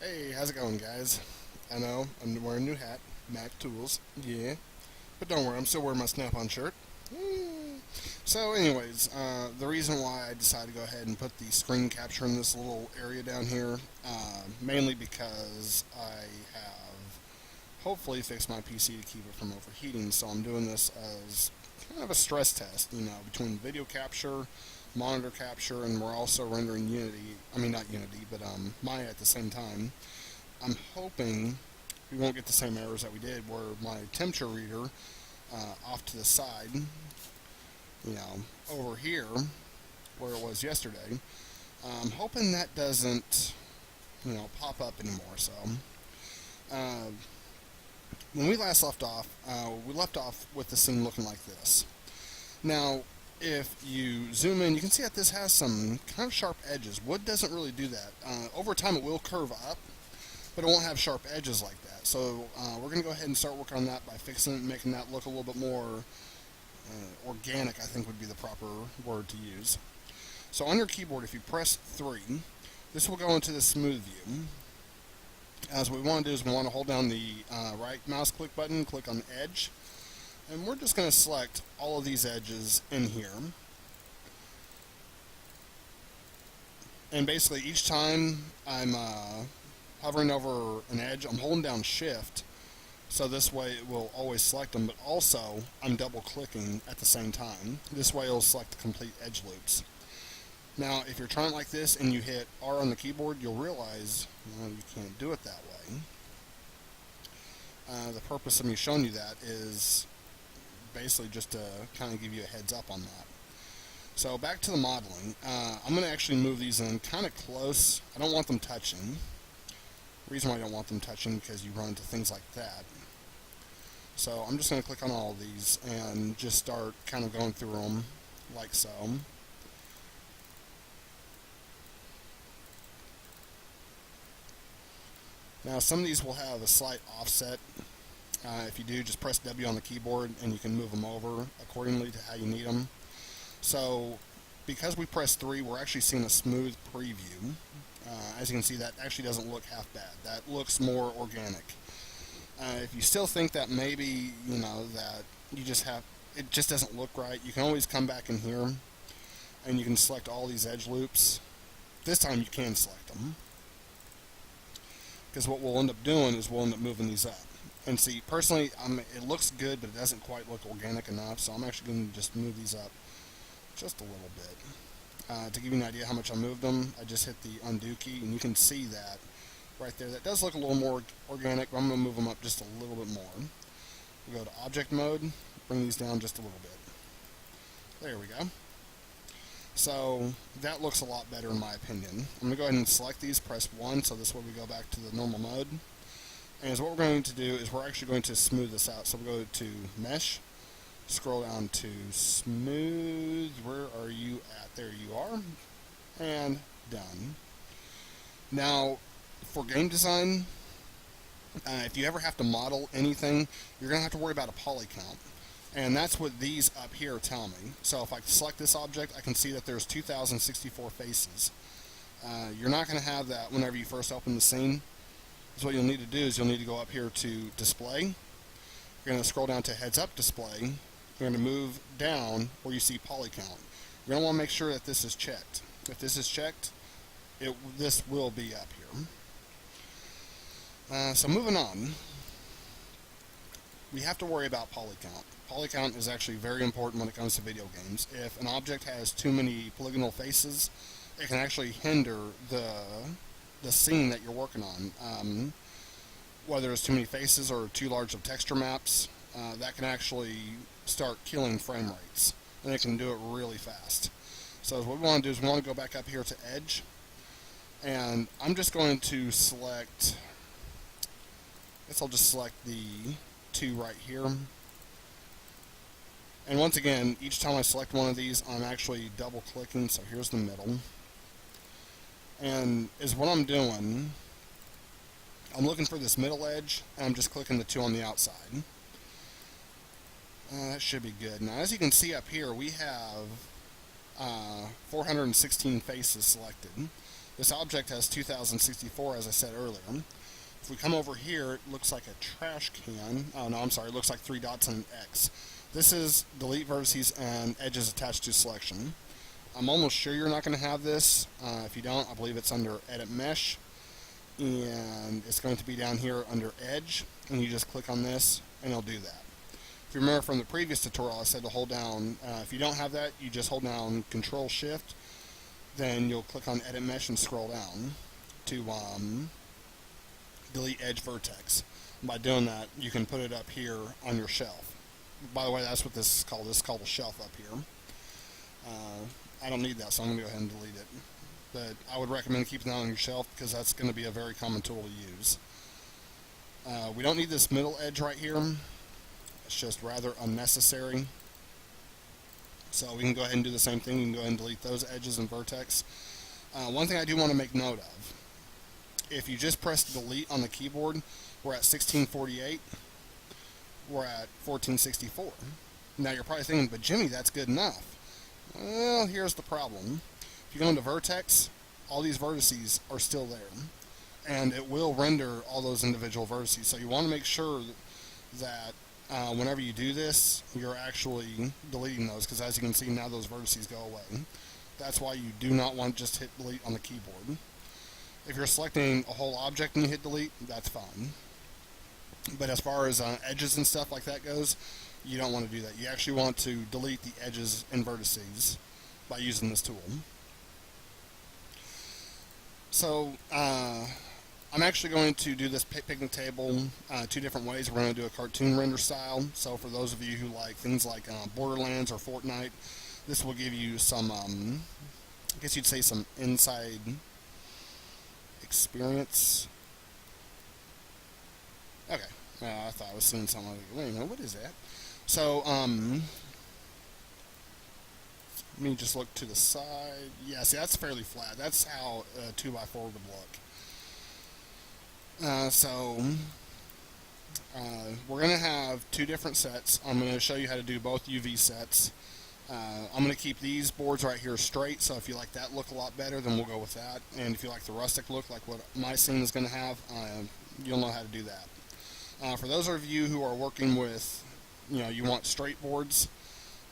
Hey, how's it going, guys? I know I'm wearing a new hat, Mac Tools, yeah, but don't worry, I'm still wearing my Snap-on shirt. So, anyways, the reason why I decided to go ahead and put the screen capture in this little area down here, mainly because I have hopefully fixed my PC to keep it from overheating. So I'm doing this as kind of a stress test, between video capture, monitor capture, and we're also rendering Unity. I mean, not Unity, but Maya at the same time. I'm hoping we won't get the same errors that we did where my temperature reader off to the side, over here where it was yesterday. I'm hoping that doesn't, pop up anymore. So uh, when we left off with the scene looking like this. Now, if you zoom in, you can see that this has some kind of sharp edges. Wood doesn't really do that. Over time, it will curve up, but it won't have sharp edges like that. So we're going to go ahead and start working on that by fixing it, making that look a little bit more organic, I think would be the proper word to use. So on your keyboard, if you press 3, this will go into the smooth view. As what we want to do is we want to hold down the right mouse click button, click on the edge, and we're just going to select all of these edges in here. And basically each time I'm hovering over an edge, I'm holding down shift, so this way it will always select them, but also I'm double clicking at the same time. This way it'll select the complete edge loops. Now if you're trying it like this and you hit R on the keyboard, you'll realize you can't do it that way. The purpose of me showing you that is basically just to kind of give you a heads up on that. So back to the modeling. I'm going to actually move these in kind of close. I don't want them touching. The reason why I don't want them touching is because you run into things like that. So I'm just going to click on all of these and just start kind of going through them like so. Now some of these will have a slight offset. If you do, just press W on the keyboard and you can move them over accordingly to how you need them. So because we press 3, we're actually seeing a smooth preview. As you can see, that actually doesn't look half bad. That looks more organic. If you still think that maybe, that it just doesn't look right, you can always come back in here and you can select all these edge loops. This time you can select them. Because what we'll end up doing is we'll end up moving these up. And see, personally, it looks good, but it doesn't quite look organic enough, so I'm actually going to just move these up just a little bit. To give you an idea how much I moved them, I just hit the undo key, and you can see that right there. That does look a little more organic, but I'm going to move them up just a little bit more. We'll go to object mode, bring these down just a little bit. There we go. So that looks a lot better in my opinion. I'm going to go ahead and select these, press 1, so this way we go back to the normal mode. And what we're going to do is we're actually going to smooth this out. So we'll go to Mesh, scroll down to Smooth. Where are you at? There you are. And done. Now, for game design, if you ever have to model anything, you're going to have to worry about a poly count. And that's what these up here tell me. So if I select this object, I can see that there's 2,064 faces. You're not going to have that whenever you first open the scene. So what you'll need to do is you'll need to go up here to Display. You're going to scroll down to Heads Up Display. You're going to move down where you see Poly Count. You're going to want to make sure that this is checked. If this is checked, this will be up here. So moving on, we have to worry about Poly Count. Poly Count is actually very important when it comes to video games. If an object has too many polygonal faces, it can actually hinder the scene that you're working on. Whether it's too many faces or too large of texture maps, that can actually start killing frame rates, and it can do it really fast. So what we want to do is we want to go back up here to Edge, and I'm just going to select, I guess I'll just select the 2 right here. And once again, each time I select one of these, I'm actually double clicking, so here's the middle. And is what I'm doing, I'm looking for this middle edge, and I'm just clicking the 2 on the outside. That should be good. Now, as you can see up here, we have 416 faces selected. This object has 2064, as I said earlier. If we come over here, it looks like a trash can. Oh, no, I'm sorry. It looks like 3 dots and an X. This is delete vertices and edges attached to selection. I'm almost sure you're not going to have this. If you don't, I believe it's under Edit Mesh. And it's going to be down here under Edge. And you just click on this, and it'll do that. If you remember from the previous tutorial, I said to hold down, if you don't have that, you just hold down Control-Shift. Then you'll click on Edit Mesh and scroll down to delete edge vertex. By doing that, you can put it up here on your shelf. By the way, that's what this is called. This is called a shelf up here. I don't need that, so I'm going to go ahead and delete it. But I would recommend keeping that on your shelf because that's going to be a very common tool to use. We don't need this middle edge right here. It's just rather unnecessary. So we can go ahead and do the same thing. We can go ahead and delete those edges and vertex. One thing I do want to make note of. If you just press delete on the keyboard, we're at 1648. We're at 1464. Now you're probably thinking, but Jimmy, that's good enough. Well, here's the problem. If you go into vertex, all these vertices are still there. And it will render all those individual vertices. So you want to make sure that whenever you do this, you're actually deleting those. Because as you can see, now those vertices go away. That's why you do not want to just hit delete on the keyboard. If you're selecting a whole object and you hit delete, that's fine. But as far as edges and stuff like that goes, you don't want to do that. You actually want to delete the edges and vertices by using this tool. So, I'm actually going to do this picnic table 2 different ways. We're going to do a cartoon render style. So for those of you who like things like Borderlands or Fortnite, this will give you some, I guess you'd say some inside experience. Okay, I thought I was seeing something like, wait a minute, what is that? So, let me just look to the side. Yeah, see, that's fairly flat. That's how a 2x4 would look. We're going to have 2 different sets. I'm going to show you how to do both UV sets. I'm going to keep these boards right here straight, so if you like that look a lot better, then we'll go with that. And if you like the rustic look, like what my scene is going to have, you'll know how to do that. For those of you who are working with, you want straight boards,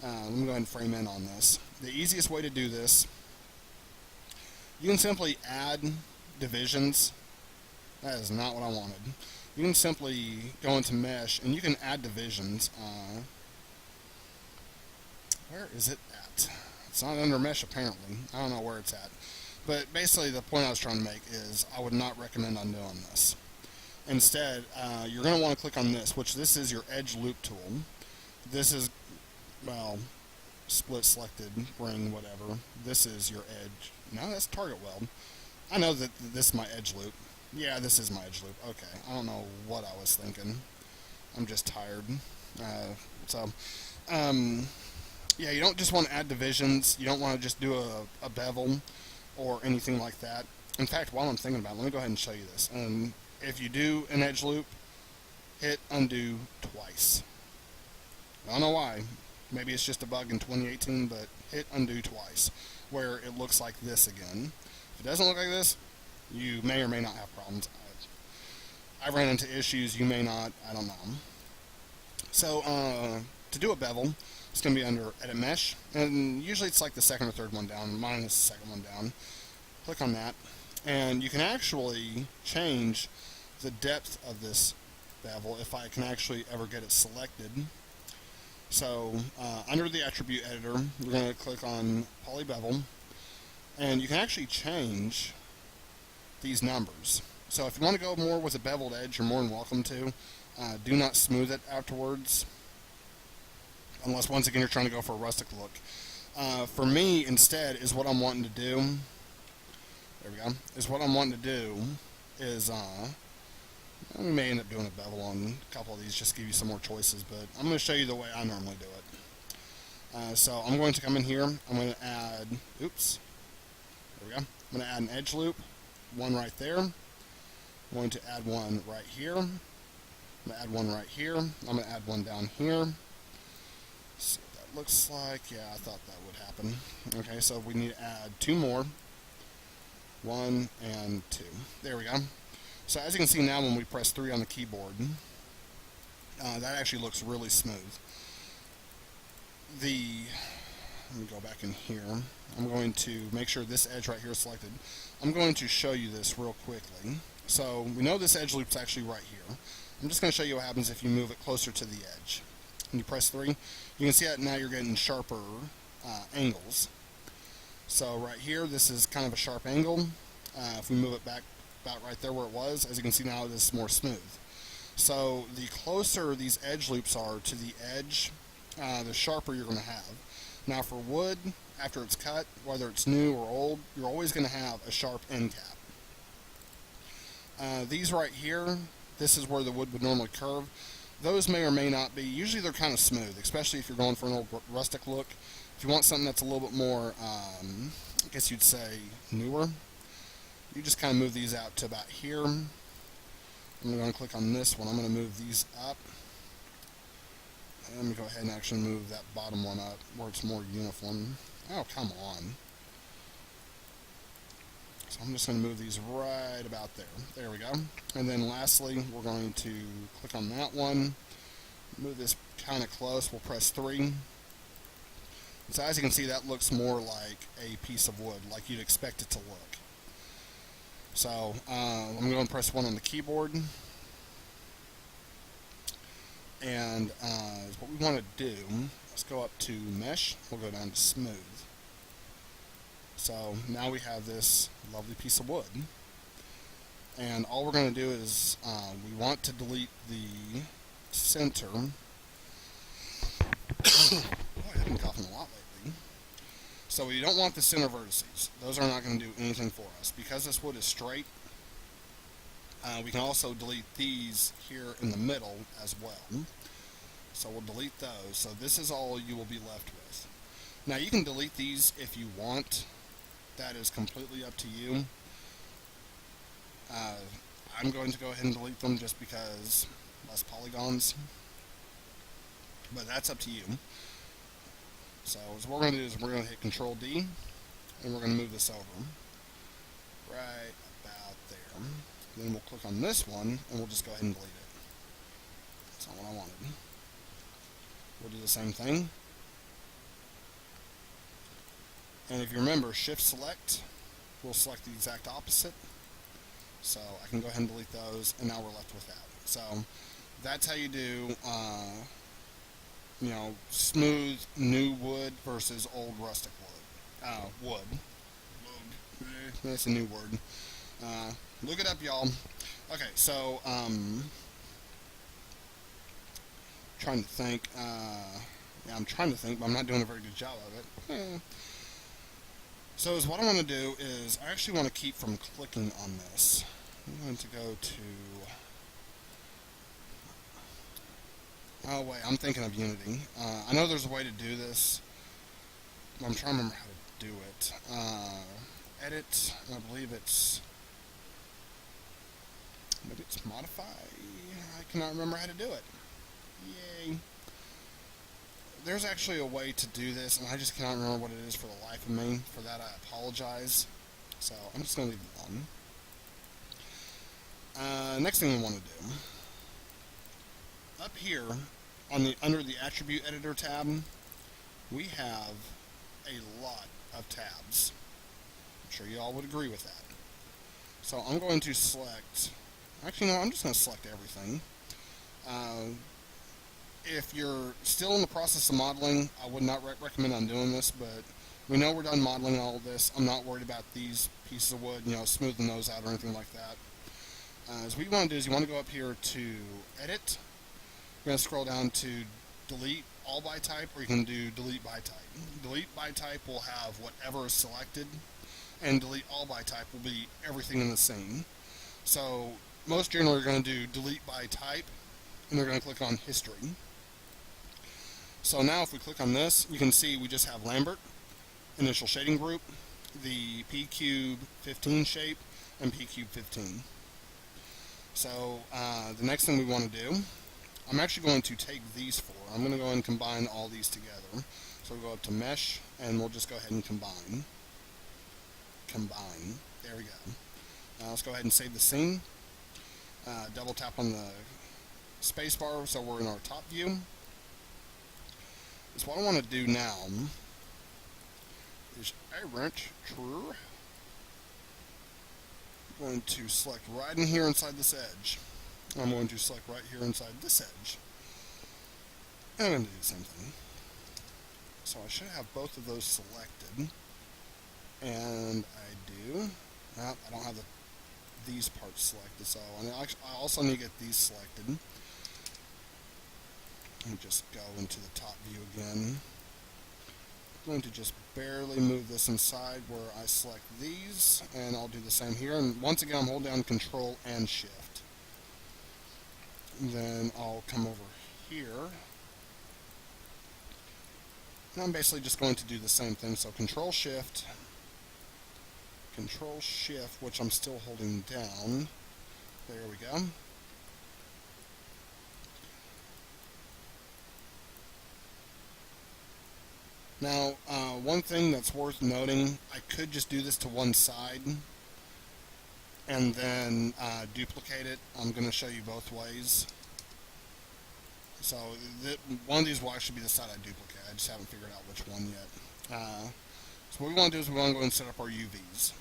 let me go ahead and frame in on this. The easiest way to do this, you can simply add divisions. That is not what I wanted. You can simply go into Mesh, and you can add divisions. Where is it at? It's not under Mesh, apparently. I don't know where it's at. But basically, the point I was trying to make is I would not recommend undoing this. Instead, you're going to want to click on this, which this is your Edge Loop tool. This is, well, split selected, ring, whatever. This is your edge. No, that's target weld. I know that this is my edge loop. Yeah, this is my edge loop. Okay, I don't know what I was thinking. I'm just tired. Yeah, you don't just want to add divisions. You don't want to just do a bevel or anything like that. In fact, while I'm thinking about it, let me go ahead and show you this. And if you do an edge loop, hit undo twice. I don't know why. Maybe it's just a bug in 2018, but hit undo twice, where it looks like this again. If it doesn't look like this, you may or may not have problems. I've ran into issues, you may not, I don't know. So, to do a bevel, it's going to be under Edit Mesh, and usually it's like the second or third one down. Mine is the second one down. Click on that, and you can actually change the depth of this bevel if I can actually ever get it selected. So, under the attribute editor, we're going to click on Poly Bevel, and you can actually change these numbers. So if you want to go more with a beveled edge, you're more than welcome to. Do not smooth it afterwards, unless once again you're trying to go for a rustic look. For me, instead, is what I'm wanting to do. There we go. Is what I'm wanting to do is we may end up doing a bevel on a couple of these just to give you some more choices, but I'm going to show you the way I normally do it. So I'm going to come in here. I'm going to add, oops, there we go. I'm going to add an edge loop, one right there. I'm going to add one right here. I'm going to add one right here. I'm going to add one down here. See what that looks like. Yeah, I thought that would happen. Okay, so we need to add 2 more. 1 and 2. There we go. So as you can see now, when we press 3 on the keyboard, that actually looks really smooth. Let me go back in here. I'm going to make sure this edge right here is selected. I'm going to show you this real quickly. So we know this edge loop's actually right here. I'm just going to show you what happens if you move it closer to the edge. When you press 3, you can see that now you're getting sharper angles. So right here, this is kind of a sharp angle. If we move it back about right there where it was, as you can see now, this is more smooth. So the closer these edge loops are to the edge, the sharper you're going to have. Now for wood, after it's cut, whether it's new or old, you're always going to have a sharp end cap. These right here, this is where the wood would normally curve. Those may or may not be. Usually they're kind of smooth, especially if you're going for an old rustic look. If you want something that's a little bit more, I guess you'd say, newer, you just kind of move these out to about here. I'm going to click on this one. I'm going to move these up. Let me go ahead and actually move that bottom one up where it's more uniform. Oh, come on. So I'm just going to move these right about there. There we go. And then lastly, we're going to click on that one. Move this kind of close. We'll press 3. So as you can see, that looks more like a piece of wood, like you'd expect it to look. So I'm going to press 1 on the keyboard. And what we want to do, let's go up to Mesh. We'll go down to Smooth. So now we have this lovely piece of wood. And all we're going to do is we want to delete the center. Boy, I've been coughing a lot lately. So we don't want the center vertices. Those are not going to do anything for us. Because this wood is straight, we can also delete these here in the middle as well. So we'll delete those. So this is all you will be left with. Now you can delete these if you want. That is completely up to you. I'm going to go ahead and delete them just because less polygons. But that's up to you. So what we're going to do is we're going to hit Control D and we're going to move this over. Right about there. Then we'll click on this one, and we'll just go ahead and delete it. That's not what I wanted. We'll do the same thing. And if you remember, Shift Select will select the exact opposite. So I can go ahead and delete those, and now we're left with that. So that's how you do, smooth new wood versus old rustic wood. Wood. That's a new word. Look it up, y'all. Okay, so, trying to think. I'm trying to think, but I'm not doing a very good job of it. So what I want to do is, I actually want to keep from clicking on this. I'm going to go to... Oh, wait, I'm thinking of Unity. I know there's a way to do this. I'm trying to remember how to do it. Edit, I believe it's... Maybe it's modify. I cannot remember how to do it. Yay. There's actually a way to do this, and I just cannot remember what it is for the life of me. For that, I apologize. So I'm just going to leave it alone. Next thing we want to do. Up here, under the Attribute Editor tab, we have a lot of tabs. I'm sure you all would agree with that. So I'm going to select... Actually, no, I'm just going to select everything. If you're still in the process of modeling, I would not recommend undoing this, but we know we're done modeling all of this. I'm not worried about these pieces of wood, smoothing those out or anything like that. So what you want to do is you want to go up here to Edit. You're going to scroll down to Delete All by Type, or you can do Delete by Type. Delete by Type will have whatever is selected, and Delete All by Type will be everything in the scene. So most generally, you're going to do Delete by Type, and they're going to click on History. So now if we click on this, you can see we just have Lambert, Initial Shading Group, the P-Cube 15 shape, and P-Cube 15. So the next thing we want to do, I'm actually going to take these four. I'm going to go ahead and combine all these together. So we'll go up to Mesh, and we'll just go ahead and combine. There we go. Let's go ahead and save the scene. Double tap on the spacebar so we're in our top view. So what I want to do now is a wrench. True. I'm going to select right in here inside this edge. I'm going to select right here inside this edge. And I'm going to do the same thing. So I should have both of those selected. And I do. Nope, I don't have these parts selected, so I also need to get these selected. Let me just go into the top view again. I'm going to just barely move this inside where I select these, and I'll do the same here. And once again, I'm holding down Control and Shift. And then I'll come over here. And I'm basically just going to do the same thing. So Control Shift, which I'm still holding down. There we go. Now, one thing that's worth noting, I could just do this to one side and then duplicate it. I'm going to show you both ways. So one of these will actually be the side I duplicate. I just haven't figured out which one yet. So what we want to do is we want to go and set up our UVs.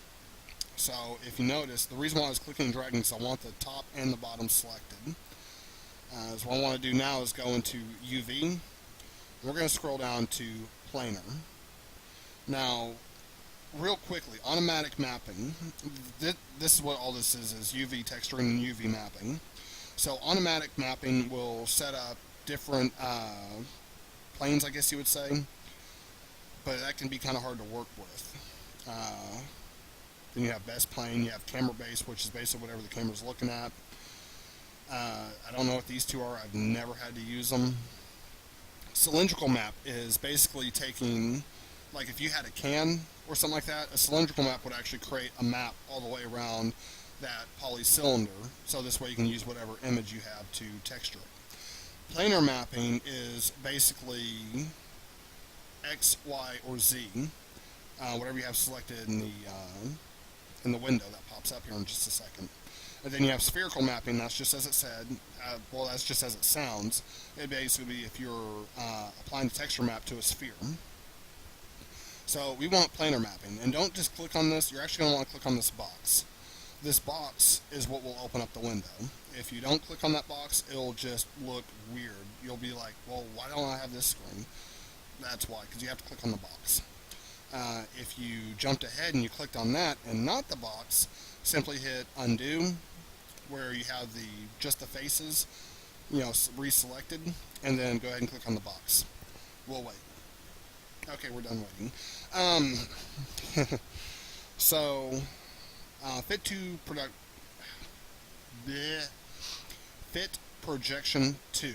So if you notice, the reason why I was clicking and dragging is I want the top and the bottom selected. So what I want to do now is go into UV. We're going to scroll down to planar. Now, real quickly, automatic mapping. This is what all this is UV texturing and UV mapping. So automatic mapping will set up different planes, I guess you would say. But that can be kind of hard to work with. Then you have best plane, you have camera base, which is basically whatever the camera's looking at. I don't know what these two are. I've never had to use them. Cylindrical map is basically taking, like if you had a can or something like that, a cylindrical map would actually create a map all the way around that polycylinder, so this way you can use whatever image you have to texture it. Planar mapping is basically X, Y, or Z, whatever you have selected in the window that pops up here in just a second. And then you have spherical mapping. That's just as it said. Well, that's just as it sounds. It basically be if you're applying the texture map to a sphere. So we want planar mapping, and don't just click on this. You're actually going to want to click on this box. This box is what will open up the window. If you don't click on that box, it'll just look weird. You'll be like, well, why don't I have this screen? That's why, because you have to click on the box. If you jumped ahead and you clicked on that and not the box, simply hit undo, where you have just the faces, reselected, and then go ahead and click on the box. We'll wait. Okay, we're done waiting. So, fit projection 2.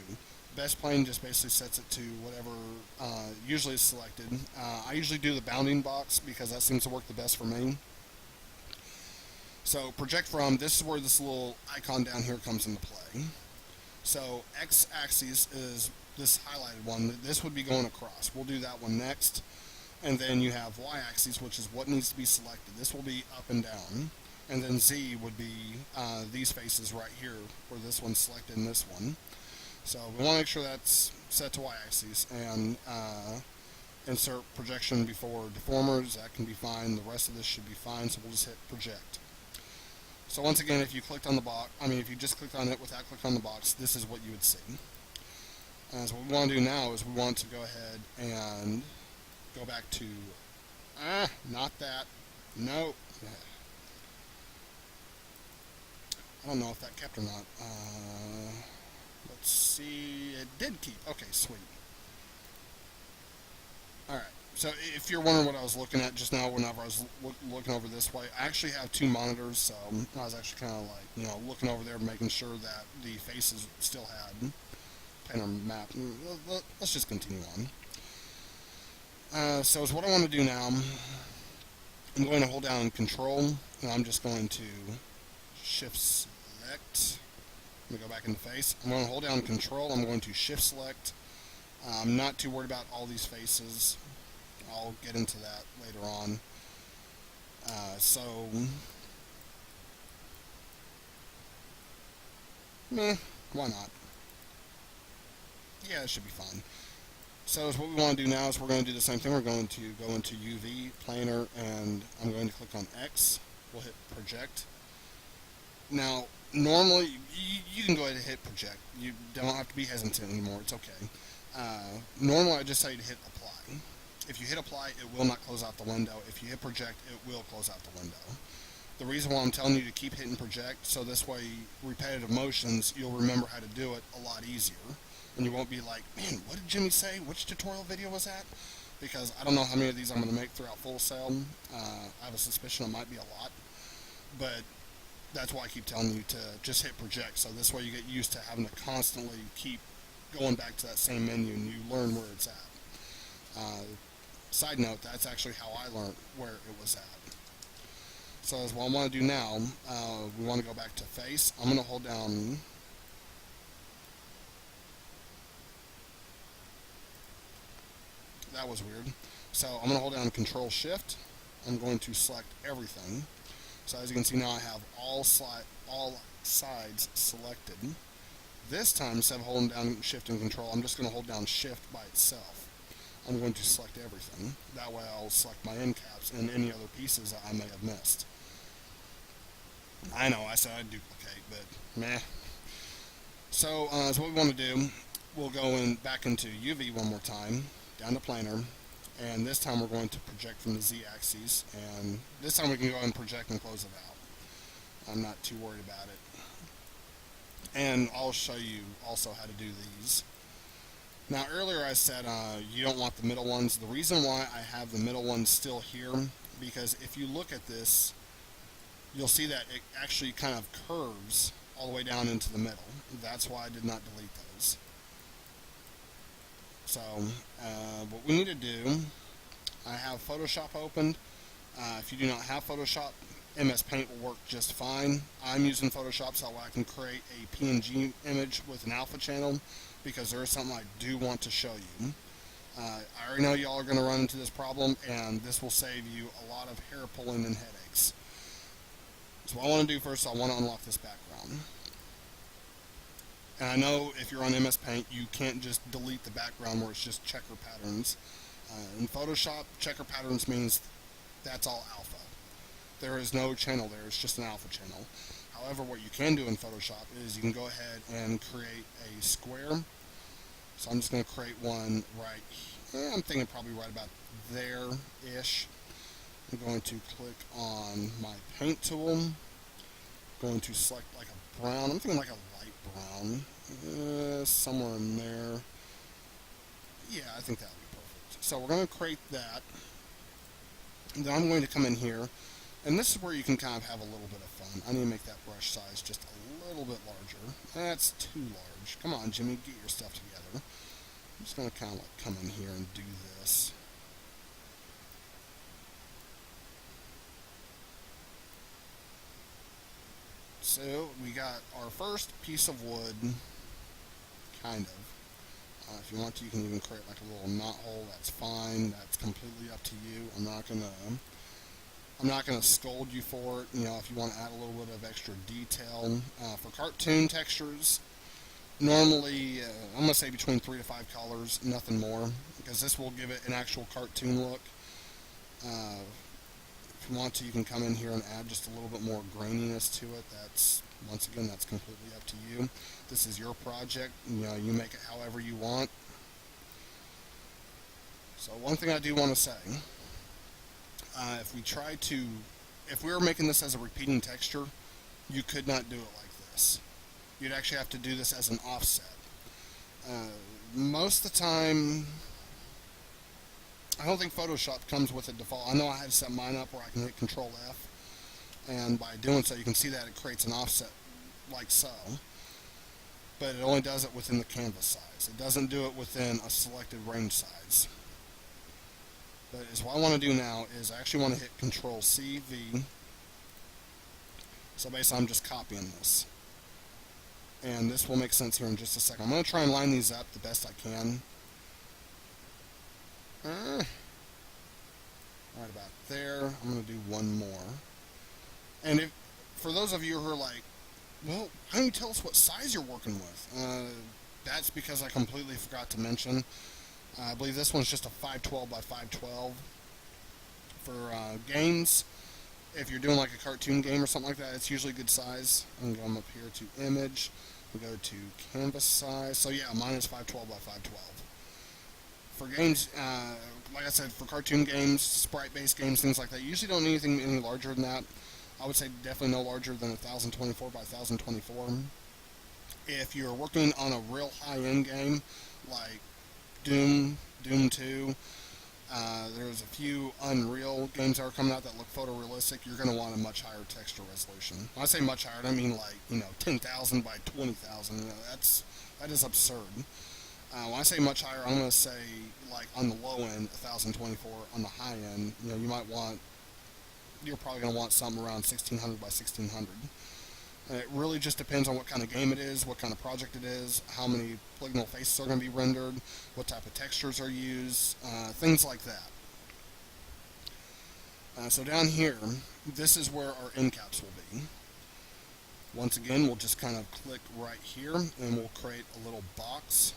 Best plane just basically sets it to whatever usually is selected. I usually do the bounding box because that seems to work the best for me. So project from, this is where this little icon down here comes into play. So x-axis is this highlighted one. This would be going across. We'll do that one next. And then you have y-axis, which is what needs to be selected. This will be up and down. And then z would be these faces right here, where this one's selected and this one. So we want to make sure that's set to y-axis, and insert projection before deformers. That can be fine. The rest of this should be fine, so we'll just hit project. So once again, if you clicked on the box, if you just clicked on it without clicking on the box, this is what you would see. And so what we want to do now is we want to go ahead and go back to, not that, no. I don't know if that kept or not. Let's see, it did keep. Okay, sweet. Alright, so if you're wondering what I was looking at just now whenever I was looking over this way, I actually have two monitors, so I was actually kind of like, looking over there making sure that the faces still had planar map. Let's just continue on. So what I want to do now, I'm going to hold down Control, and I'm just going to Shift Select. I'm going to go back into face. I'm going to hold down Control. I'm going to Shift Select. I'm not too worried about all these faces. I'll get into that later on. So Meh, why not? Yeah, it should be fine. So what we want to do now is we're going to do the same thing. We're going to go into UV, planar, and I'm going to click on X. We'll hit project. Now, normally, you can go ahead and hit project. You don't have to be hesitant anymore. It's okay. Normally, I just tell you to hit apply. If you hit apply, it will not close out the window. If you hit project, it will close out the window. The reason why I'm telling you to keep hitting project, so this way, repetitive motions, you'll remember how to do it a lot easier. And you won't be like, man, what did Jimmy say? Which tutorial video was that? Because I don't know how many of these I'm going to make throughout Full Sail. I have a suspicion it might be a lot. But that's why I keep telling you to just hit project, so this way you get used to having to constantly keep going back to that same menu and you learn where it's at. Side note, that's actually how I learned where it was at. So as what I want to do now, we want to go back to face. I'm going to hold down... That was weird. So I'm going to hold down Control Shift. I'm going to select everything. So as you can see now, I have all sides selected. This time, instead of holding down Shift and Control, I'm just going to hold down Shift by itself. I'm going to select everything. That way I'll select my end caps and any other pieces that I may have missed. I know, I said I'd duplicate, but meh. So what we want to do, we'll go back into UV one more time, down to planar. And this time we're going to project from the Z-axis, and this time we can go ahead and project and close it out. I'm not too worried about it. And I'll show you also how to do these. Now earlier I said you don't want the middle ones. The reason why I have the middle ones still here, because if you look at this, you'll see that it actually kind of curves all the way down into the middle. That's why I did not delete those. So, what we need to do, I have Photoshop opened. If you do not have Photoshop, MS Paint will work just fine. I'm using Photoshop so I can create a PNG image with an alpha channel because there is something I do want to show you. I already know y'all are going to run into this problem, and this will save you a lot of hair pulling and headaches. So what I want to do first, I want to unlock this background. And I know if you're on MS Paint, you can't just delete the background where it's just checker patterns. In Photoshop, checker patterns means that's all alpha. There is no channel there, it's just an alpha channel. However, what you can do in Photoshop is you can go ahead and create a square. So I'm just going to create one right here. I'm thinking probably right about there-ish. I'm going to click on my paint tool. I'm going to select like a brown. I'm thinking like a light brown. Somewhere in there. Yeah, I think that would be perfect. So we're going to create that. And then I'm going to come in here. And this is where you can kind of have a little bit of fun. I need to make that brush size just a little bit larger. That's too large. Come on, Jimmy, get your stuff together. I'm just going to kind of like come in here and do this. So we got our first piece of wood, kind of. If you want to, you can even create like a little knot hole. That's fine. That's completely up to you. I'm not gonna scold you for it. You know, if you want to add a little bit of extra detail for cartoon textures, normally I'm gonna say between 3 to 5 colors, nothing more, because this will give it an actual cartoon look. If you want to, you can come in here and add just a little bit more graininess to it. Once again, that's completely up to you. This is your project. You know, you make it however you want. So one thing I do want to say, if we were making this as a repeating texture, you could not do it like this. You'd actually have to do this as an offset. Most of the time, I don't think Photoshop comes with a default. I know I had to set mine up where I can hit Control F, and by doing so you can see that it creates an offset like so, but it only does it within the canvas size. It doesn't do it within a selected range size. But what I want to do now is I actually want to hit Control C, V. So basically I'm just copying this. And this will make sense here in just a second. I'm going to try and line these up the best I can. Right about there. I'm going to do one more. And for those of you who are like, Well, why don't you tell us what size you're working with? That's because I completely forgot to mention. I believe this one's just a 512 by 512 for games. If you're doing like a cartoon game or something like that, it's usually a good size. I'm going up here to image. We go to canvas size. So yeah, mine is 512 by 512. For games, like I said, for cartoon games, sprite-based games, things like that, you usually don't need anything any larger than that. I would say definitely no larger than 1024 by 1024. If you're working on a real high-end game like Doom 2, there's a few Unreal games that are coming out that look photorealistic. You're going to want a much higher texture resolution. When I say much higher, I don't mean like 10,000 by 20,000. That is absurd. When I say much higher, I'm going to say like on the low end 1024. On the high end, you're probably going to want something around 1600 by 1600. It really just depends on what kind of game it is, what kind of project it is, how many polygonal faces are going to be rendered, what type of textures are used, things like that. So down here, this is where our end caps will be. Once again, we'll just kind of click right here, and we'll create a little box.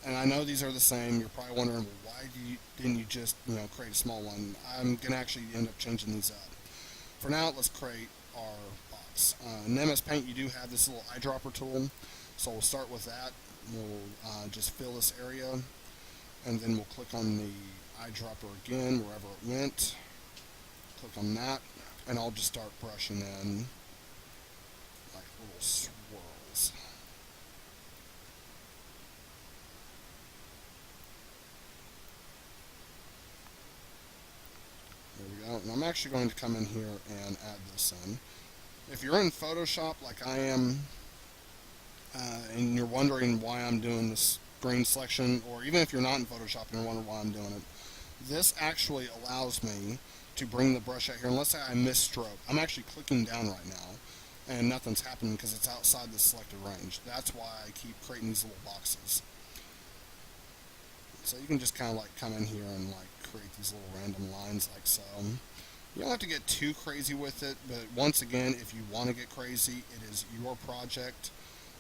And I know these are the same. You're probably wondering, well, why didn't you just create a small one? I'm going to actually end up changing these up. For now, let's create our box. In MS Paint, you do have this little eyedropper tool, so we'll start with that. We'll just fill this area, and then we'll click on the eyedropper again, wherever it went. Click on that, and I'll just start brushing in like little swirls. There we go. And I'm actually going to come in here and add this in. If you're in Photoshop like I am, and you're wondering why I'm doing this green selection, or even if you're not in Photoshop and you're wondering why I'm doing it, this actually allows me to bring the brush out here. And let's say I misstroke. I'm actually clicking down right now, and nothing's happening because it's outside the selected range. That's why I keep creating these little boxes. So you can just kind of like come in here and like create these little random lines like so. You don't have to get too crazy with it, but once again, if you want to get crazy, it is your project.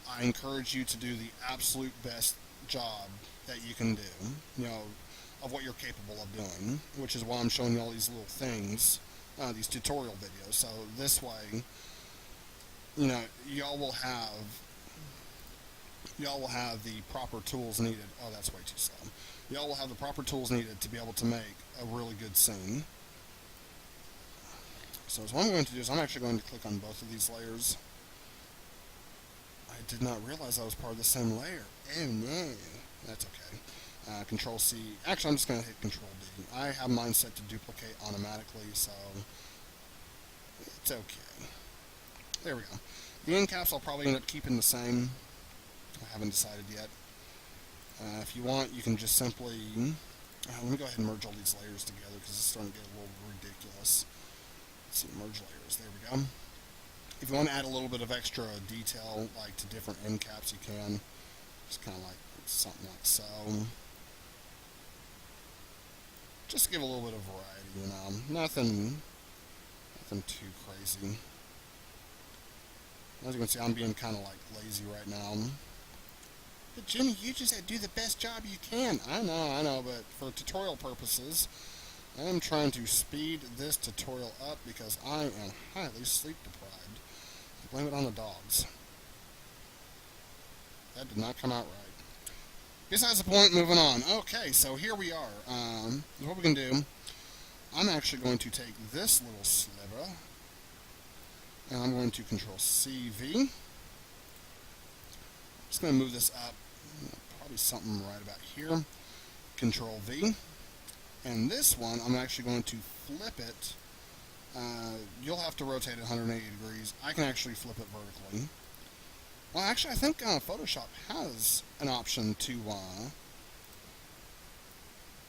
I encourage you to do the absolute best job that you can do, of what you're capable of doing, which is why I'm showing you all these little things, these tutorial videos. So this way, y'all will have the proper tools needed. Oh, that's way too slow. Y'all will have the proper tools needed to be able to make a really good scene. So what I'm going to do is I'm actually going to click on both of these layers. I did not realize I was part of the same layer. Oh no. That's okay. Control C. Actually, I'm just going to hit Control D. I have mine set to duplicate automatically, so it's okay. There we go. The end caps I'll probably end up keeping the same. I haven't decided yet. If you want, you can just simply... let me go ahead and merge all these layers together because it's starting to get a little ridiculous. Let's see, merge layers. There we go. If you want to add a little bit of extra detail, like to different end caps, you can. Just kind of like something like so. Just to give a little bit of variety, Nothing too crazy. As you can see, I'm being kind of like lazy right now. But Jimmy, you just said do the best job you can. I know, but for tutorial purposes, I am trying to speed this tutorial up because I am highly sleep deprived. I blame it on the dogs. That did not come out right. Besides the point, moving on. Okay, so here we are. What we can do, I'm actually going to take this little sliver, and I'm going to Control CV. Just going to move this up, probably something right about here. Control V. And this one, I'm actually going to flip it. You'll have to rotate it 180 degrees. I can actually flip it vertically. Well, actually, I think Photoshop has an option to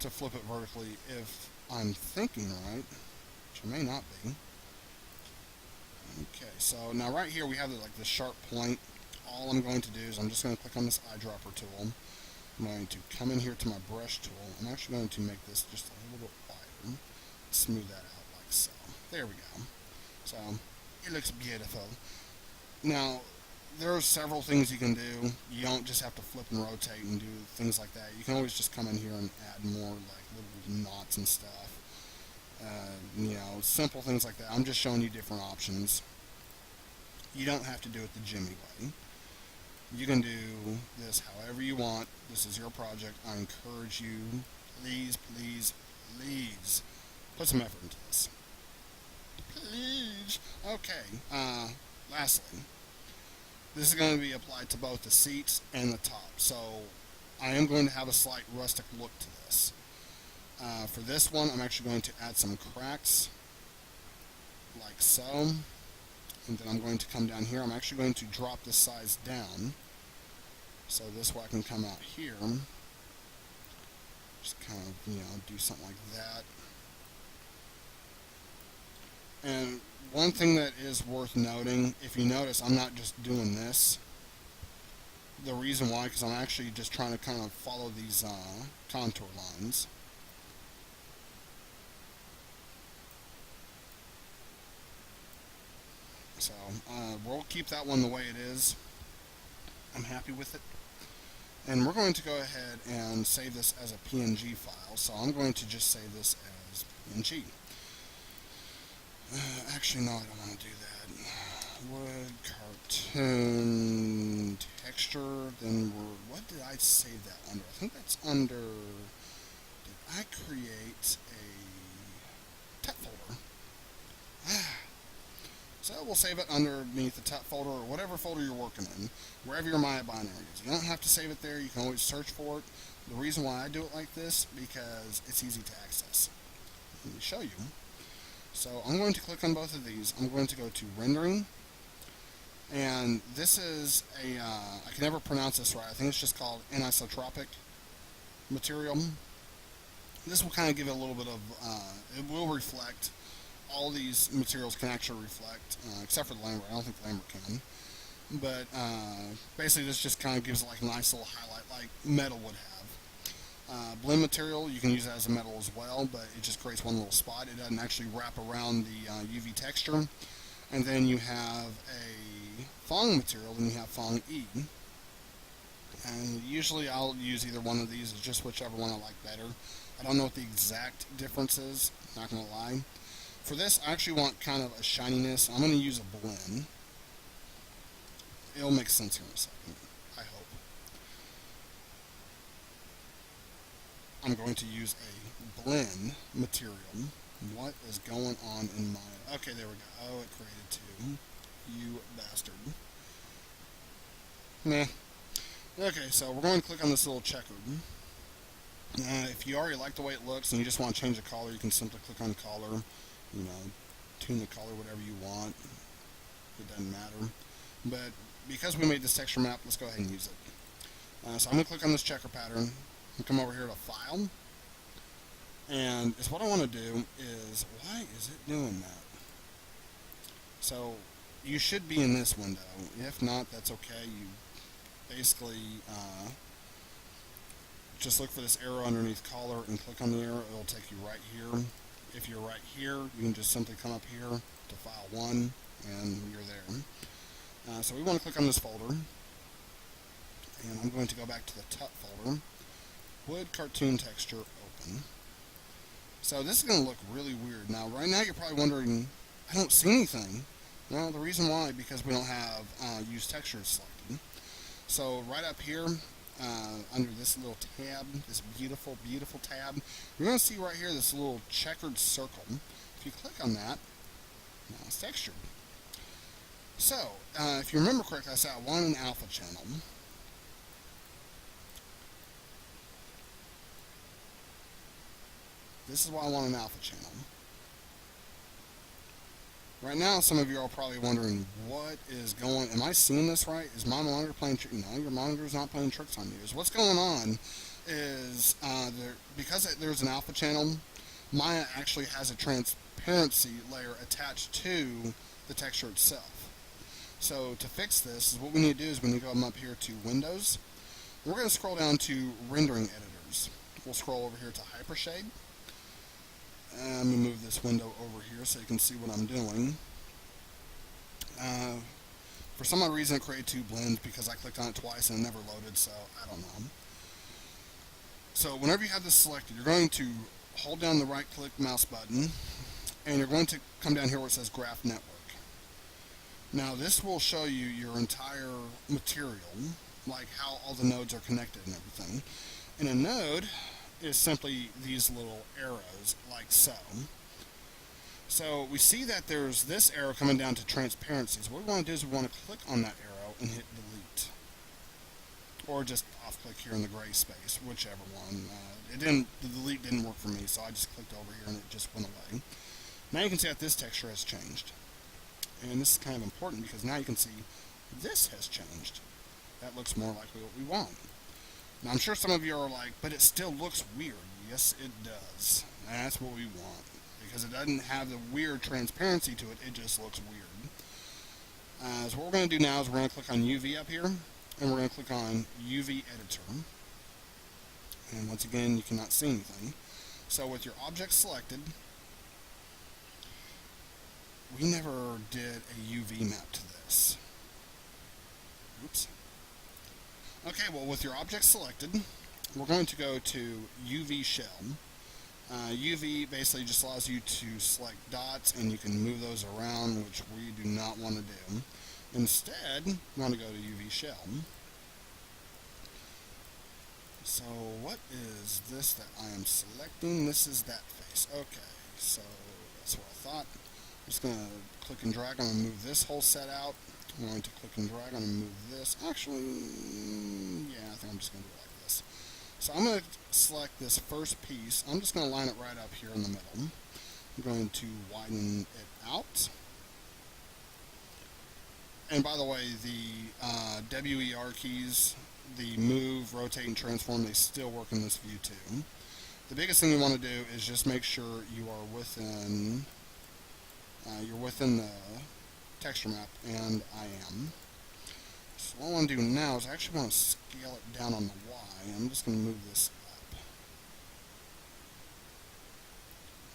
flip it vertically if I'm thinking right, which I may not be. Okay, so now right here we have the sharp point. All I'm going to do is I'm just going to click on this eyedropper tool. I'm going to come in here to my brush tool. I'm actually going to make this just a little bit wider. Smooth that out like so. There we go. So, it looks beautiful. Now, there are several things you can do. You don't just have to flip and rotate and do things like that. You can always just come in here and add more like little knots and stuff. Simple things like that. I'm just showing you different options. You don't have to do it the Jimmy way. You can do this however you want. This is your project. I encourage you, please, please, please, put some effort into this. Please. Okay. Lastly, this is going to be applied to both the seats and the top. So I am going to have a slight rustic look to this. For this one, I'm actually going to add some cracks, like so. And then I'm going to come down here. I'm actually going to drop the size down. So this way I can come out here. Just kind of, do something like that. And one thing that is worth noting, if you notice, I'm not just doing this. The reason why, because I'm actually just trying to kind of follow these contour lines. So, we'll keep that one the way it is. I'm happy with it. And we're going to go ahead and save this as a PNG file. So I'm going to just save this as PNG. Actually, no, I don't want to do that. Wood, cartoon, texture, then what did I save that under? I think that's under, did I create a TEP folder? So we'll save it underneath the TEP folder or whatever folder you're working in, wherever your Maya binary is. You don't have to save it there. You can always search for it. The reason why I do it like this, because it's easy to access. Let me show you. So I'm going to click on both of these. I'm going to go to rendering. And this is I can never pronounce this right. I think it's just called anisotropic material. This will kind of give it a little bit of, it will reflect. All these materials can actually reflect, except for the Lambert. I don't think the Lambert can. But basically this just kind of gives it like a nice little highlight like metal would have. Blend material, you can use that as a metal as well, but it just creates one little spot. It doesn't actually wrap around the UV texture. And then you have a Phong material, and you have Phong E. And usually I'll use either one of these, it's just whichever one I like better. I don't know what the exact difference is, not going to lie. For this, I actually want kind of a shininess. I'm going to use a blend. It'll make sense here in a second, I hope. I'm going to use a blend material. What is going on in my... Okay, there we go. Oh, it created two. You bastard. Meh. Okay, so we're going to click on this little checkered. If you already like the way it looks and you just want to change the color, you can simply click on color. Tune the color whatever you want. It doesn't matter. But because we made this texture map, let's go ahead and use it. So I'm going to click on this checker pattern and come over here to File. And it's what I want to do is, why is it doing that? So you should be in this window. If not, that's okay. You basically just look for this arrow underneath color and click on the arrow. It'll take you right here. If you're right here, you can just simply come up here to File 1, and you're there. So we want to click on this folder, and I'm going to go back to the TUT folder. Wood Cartoon Texture Open. So this is going to look really weird. Now, right now, you're probably wondering, I don't see anything. Well, the reason why, because we don't have Use Textures selected. So right up here, under this little tab, this beautiful, beautiful tab, you're going to see right here this little checkered circle. If you click on that, now it's textured. So, if you remember correctly, I said I want an alpha channel. This is why I want an alpha channel. Right now, some of you are probably wondering, what is going... Am I seeing this right? Is my monitor playing tricks? No, your monitor is not playing tricks on you. What's going on is, because there's an alpha channel, Maya actually has a transparency layer attached to the texture itself. So to fix this, what we need to do is we need to come up here to Windows. We're going to scroll down to Rendering Editors. We'll scroll over here to Hypershade. Let me move this window over here so you can see what I'm doing. For some odd reason, it created two blends because I clicked on it twice and it never loaded, so I don't know. So whenever you have this selected, you're going to hold down the right click mouse button, and you're going to come down here where it says Graph Network. Now this will show you your entire material, like how all the nodes are connected and everything. And a node is simply these little arrows, like so. So we see that there's this arrow coming down to transparency. So what we want to do is we want to click on that arrow and hit delete. Or just off click here in the gray space, whichever one. The delete didn't work for me, so I just clicked over here and it just went away. Now you can see that this texture has changed. And this is kind of important because now you can see this has changed. That looks more like what we want. Now I'm sure some of you are like, but it still looks weird. Yes, it does. That's what we want. Because it doesn't have the weird transparency to it, it just looks weird. So what we're going to do now is we're going to click on UV up here, and we're going to click on UV Editor. And once again, you cannot see anything. So with your object selected, we never did a UV map to this. Oops. Okay, well with your object selected, we're going to go to UV Shell. UV basically just allows you to select dots and you can move those around, which we do not want to do. Instead, we want to go to UV Shell. So what is this that I am selecting? This is that face. Okay, so that's what I thought. I'm just going to click and drag. I'm going to move this whole set out. I'm going to click and drag. I'm going to move this. Actually, yeah, I think I'm just going to do it like this. So I'm going to select this first piece. I'm just going to line it right up here in the middle. I'm going to widen it out. And by the way, the WER keys, the move, rotate, and transform, they still work in this view too. The biggest thing you want to do is just make sure you are within the texture map, and I am. So what I want to do now is I actually want to scale it down on the Y. I'm just going to move this up.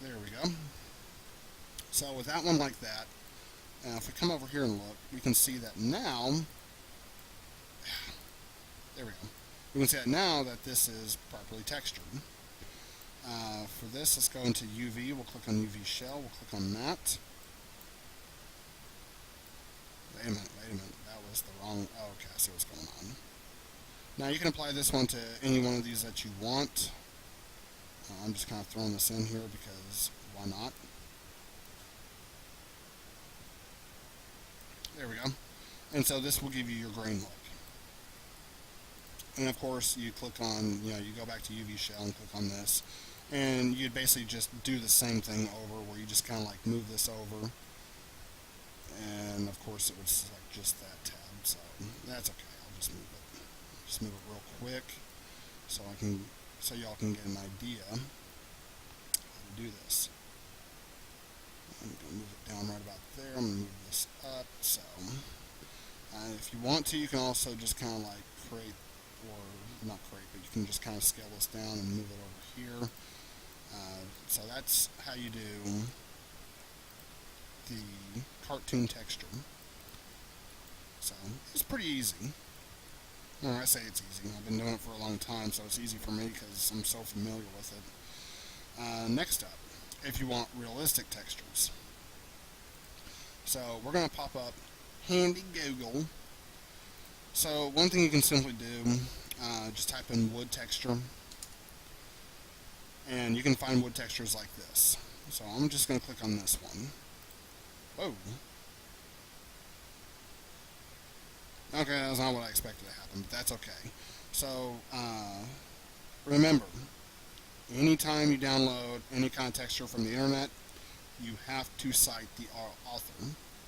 There we go. So with that one like that, if we come over here and look, we can see that now, there we go. We can see that now that this is properly textured. For this, let's go into UV. We'll click on UV Shell. We'll click on that. Wait a minute. That was the wrong... Oh, okay, I see what's going on. Now you can apply this one to any one of these that you want. I'm just kind of throwing this in here because why not? There we go. And so this will give you your grain look. And of course, you click on, you go back to UV Shell and click on this. And you'd basically just do the same thing over where you just kind of like move this over. And of course it would select just that tab, so that's okay. I'll just move it. Just move it real quick so y'all can get an idea how to do this. I'm going to move it down right about there. I'm going to move this up. So if you want to, you can also just kind of like create, or not create, but you can just kind of scale this down and move it over here. So that's how you do the cartoon texture. So it's pretty easy. When I say it's easy, I've been doing it for a long time, so it's easy for me because I'm so familiar with it. Next up, if you want realistic textures. So we're going to pop up Handy Google. So one thing you can simply do, just type in wood texture, and you can find wood textures like this. So I'm just going to click on this one. Whoa. Okay, that's not what I expected to happen, but that's okay. So, remember, anytime you download any kind of texture from the internet, you have to cite the author.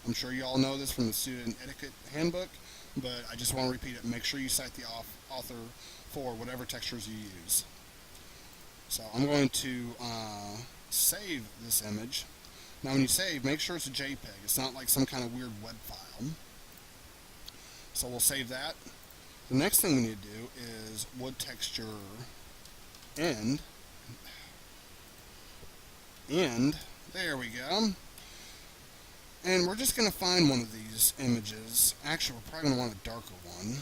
I'm sure you all know this from the Student Etiquette Handbook, but I just want to repeat it. Make sure you cite the author for whatever textures you use. So I'm going to save this image. Now when you save, make sure it's a JPEG. It's not like some kind of weird web file. So we'll save that. The next thing we need to do is wood texture end. There we go. And we're just going to find one of these images. Actually, we're probably going to want a darker one.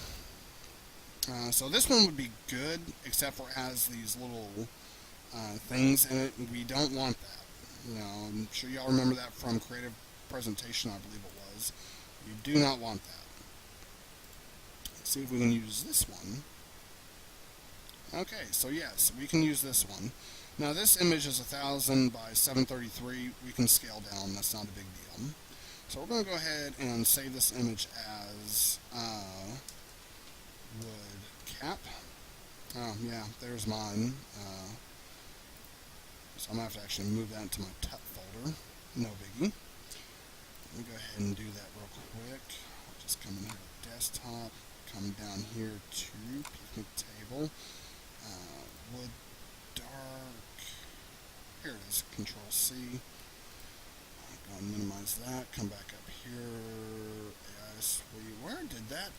So this one would be good, except for it has these little things in it. We don't want that. I'm sure y'all remember that from Creative Presentation, I believe it was. You do not want that. Let's see if we can use this one. Okay, so yes, we can use this one. Now this image is 1000 by 733. We can scale down. That's not a big deal. So we're going to go ahead and save this image as wood cap. Oh, yeah, there's mine. So I'm going to have to actually move that into my tut folder. No biggie. Let me go ahead and do that real quick. I'll just come in here to desktop, come down here to picnic table, wood dark. Here it is, Control C. Go and minimize that. Come back up here. AI Suite. Where did that?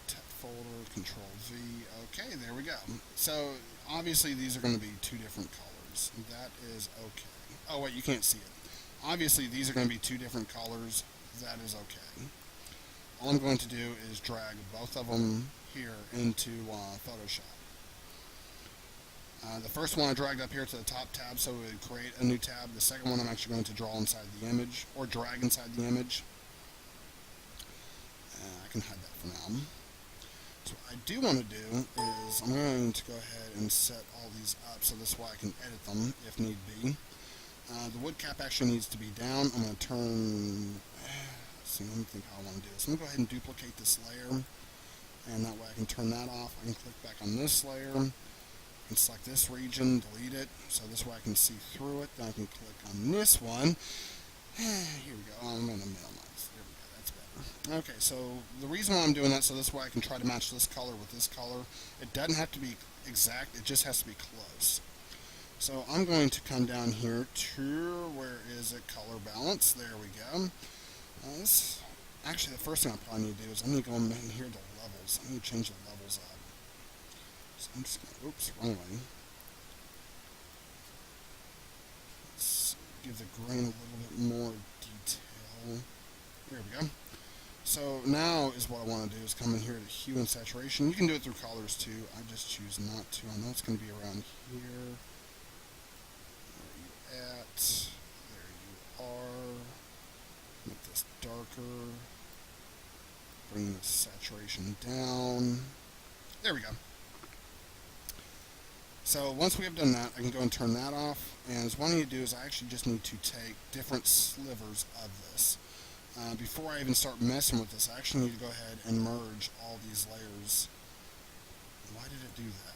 Tab folder. Control V. Okay, there we go. So obviously these are going to be two different colors. That is okay. Oh wait, you can't see it. Obviously these are going to be two different colors. That is okay. All I'm going to do is drag both of them here into Photoshop. The first one I dragged up here to the top tab so it would create a new tab. The second one I'm actually going to draw inside the image, or drag inside the image. I can hide that for now. So what I do want to do is I'm going to go ahead and set all these up so this way I can edit them if need be. The wood cap actually needs to be down. I'm going to turn... Let's see, let me think how I want to do this. I'm going to go ahead and duplicate this layer, and that way I can turn that off. I can click back on this layer. I can select this region, delete it, so this way I can see through it. Then I can click on this one. Here we go. Oh, I'm going to minimize. There we go. That's better. Okay, so the reason why I'm doing that, so this way I can try to match this color with this color. It doesn't have to be exact. It just has to be close. So I'm going to come down here to, where is it, color balance. There we go. Actually, the first thing I probably need to do is I need to go in here to levels. I need to change the levels up. So I'm just going to, oops, wrong way. Let's give the grain a little bit more detail. There we go. So now is what I want to do is come in here to hue and saturation. You can do it through colors too. I just choose not to. I know it's going to be around here. Where are you at? There you are. Make this darker. Bring the saturation down. There we go. So once we have done that, I can go and turn that off. And what I need to do is I actually just need to take different slivers of this. Before I even start messing with this, I actually need to go ahead and merge all these layers. Why did it do that?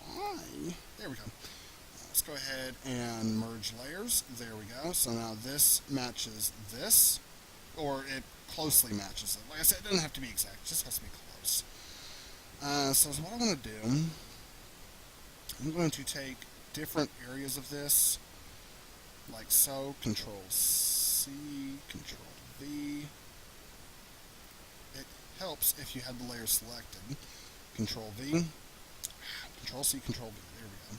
Why? There we go. Let's go ahead and merge layers. There we go. So now this matches this, or it closely matches it. Like I said, it doesn't have to be exact. It just has to be close. So what I want to do, I'm going to take different areas of this, like so. Control C, Control V. It helps if you have the layer selected. Control V, Control C, Control V. There we go.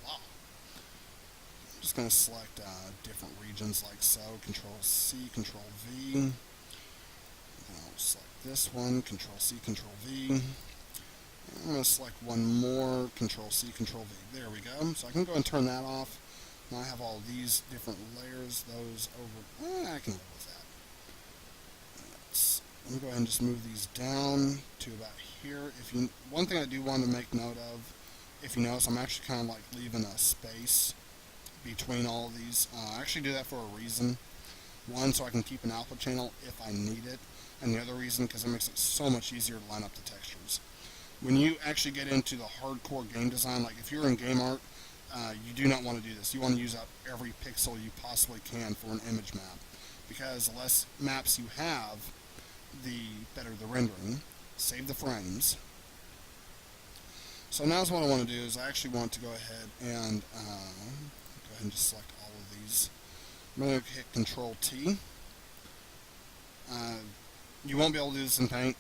Blah. I'm just going to select different regions like so. Control C, Control V. And I'll select this one. Control C, Control V. And I'm going to select one more. Control C, Control V. There we go. So I can go and turn that off. Now I have all these different layers. Those over. I can live with that. Let me go ahead and just move these down to about here. One thing I do want to make note of, if you notice, I'm actually kind of like leaving a space between all of these. I actually do that for a reason. One, so I can keep an alpha channel if I need it, and the other reason because it makes it so much easier to line up the textures. When you actually get into the hardcore game design, like if you're in game art, you do not want to do this. You want to use up every pixel you possibly can for an image map, because the less maps you have, the better the rendering. Save the frames. So now what I want to do is I actually want to go ahead and just select all of these. I'm going to hit Control T. You won't be able to do this in Paint.